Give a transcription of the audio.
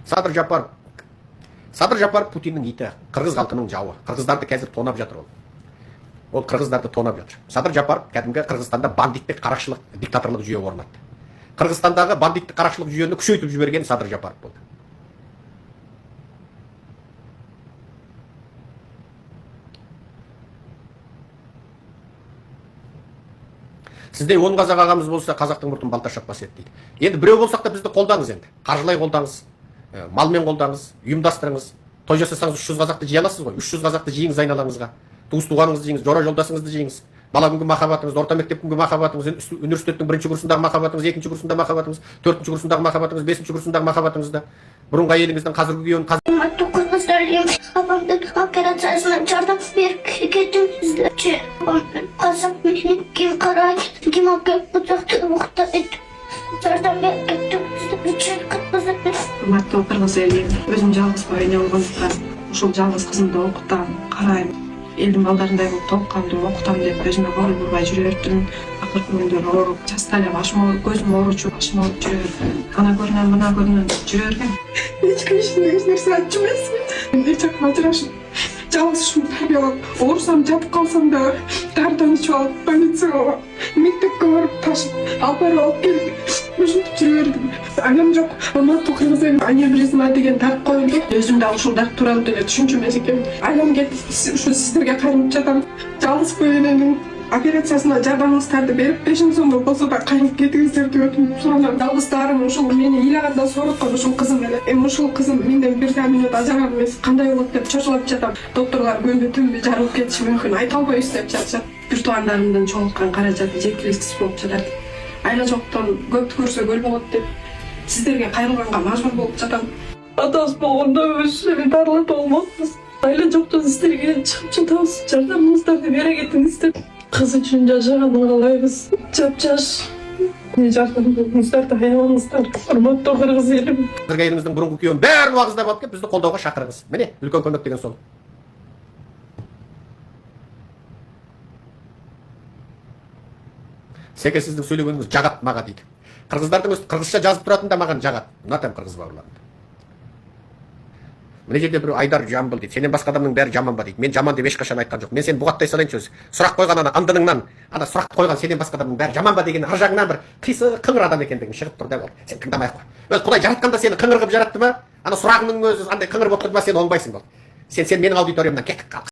Садыр Жапаров Путиннің иті, қырғыз халқының жауы. Қырғыздарды қазір тонап жатыр ол. Ол қырғыздарды тонап жатыр. Садыр Жапаров кәдімгі Қырғызстанда бандиттік қарақшылық, диктаторлық жүйе орнатты. Қырғызстандағы бандиттік қарақшылық жүйені күшейтіп жіберген Садыр Жапаров болды. Сіздей 10 қазақ ағамыз болса, қазақтың мұртын балта шаппас еді дейді. Енді біреу болсақ та бізді қолдаңыз енді. Қаржылай қолдаңыз, малмен қолдаңыз, ұйымдастырыңыз. Той жасасаңыз 300 қазақты жия аласыз ғой. 300 қазақты жиыңыз айналаңызға. Туыс-туғаныңызды жиыңыз, жора жолдасыңызды жиыңыз. Бала күнгі махаббатыңыз, орта мектеп күнгі махаббатыңыз, университеттің 1-ші курсындағы махаббатыңыз, 2-ші курсындағы махаббатыңыз, 4-ші курсындағы махаббатыңыз, 5-ші курсындағы махаббатыңызды, бұрынғы әйеліңіздің қазіргі күйеуін Babamın operasyasına çardak bir kettimizlerce. Kasap mihni kim karay, kim akıp bıçaktı muhta et. Çardak bir kettimizlerce kıtmızı. Hurmatlı Kırgız eli, özüm жалгыз бойына болгондуктан ушул жалгыз кызымды окутам, карайм. Элдин балдарындай болуп толукканды окутам деп өзүмө кол бурбай жүрөтүм. Акыркы күндөрү ооруп, жаста эле башым ооруп, көзүм ооручу, башым ооруп жүрөт. Ана көрүнөн, мына көрүнөн жүрө берген. Эч ким эч нерсе айтчу эмес. Эч акым ажырашып, жалгыз ушуну тарбиялап, оорусам жатып калсам да дардан ичип алып, больницага, мектепке барып ташып, алып барып алып келип, ушинтип жүрө бердим. Анам жок, Урматтуу Кыргыз эли аневризма деген дарт коюлду. Өзүм да ушул дарт тууралуу деле түшүнчү эмес экенмин. Айлам кетип, ушу сиздерге кайрылып жатам. Жалгыз бөлөнүн операциясына жардамыңыздарды берип, 5 сомдо болсо да кайрылып кетиңиздер деп өтүнүп суранам. Жалгыздарым ушул мени ыйлаганда сооруткан ушул кызым эле. Эми ушул кызым менден бир минут ажыраган эмес, кандай болот деп чочулап жатам. Докторлор күнбү түнбү жарылып кетиши мүмкүн, айта албайбыз деп жатышат. Бир туугандарымдын чогулткан каражаты жеткиликсиз болуп жатат. Айла жоктон көптү көрсө көл болот деп сиздерге кайрылганга мажбур болуп жатам. Атабыз болгондо өзүбүз дарылат болмокпуз. Айла жоктон сиздерге чыгып жатабыз, жардамыңыздарды бере кетиңиздер. Кыз үчүн жашаганды каалайбыз. Жап-жаш. Жардамыңыздарды аябаңыздар. Урматтуу Кыргыз элим. Қазіргі әйеліңіздің бұрынғы күйеуін бәрін уағыздап алып келіп, бізді қолдауға шақырыңыз. Міне, үлкен көмек деген сол. Секе сіздің сөйлегеніңіз жағат маға дейді. Қырғыздардың өзі қырғызша жазып тұратын да маған жағат. Ұнатам қырғыз бауырларымды. Міне жерде бір Айдар жамбыл дейді. Сенен басқа адамның бәрі жаман ба дейді. Мен жаман деп ешқашан айтқан жоқ. Мен сені бұғаттай салайыншы өзі. Сұрақ қойған ана андыныңнан, ана сұрақ қойған сенен басқа адамның бәрі жаман ба деген ар жағынан бір қисық қыңыр адам екендігің шығып тұр деп. Сен тыңдамай ақ қой. Өз Құдай жаратқанда сені қыңыр қылып жаратты ма? Ана сұрағыңның өзі андай қыңыр болып тұрды ма, сен оңбайсың болды. Сен менің аудиториямнан кеттік қал.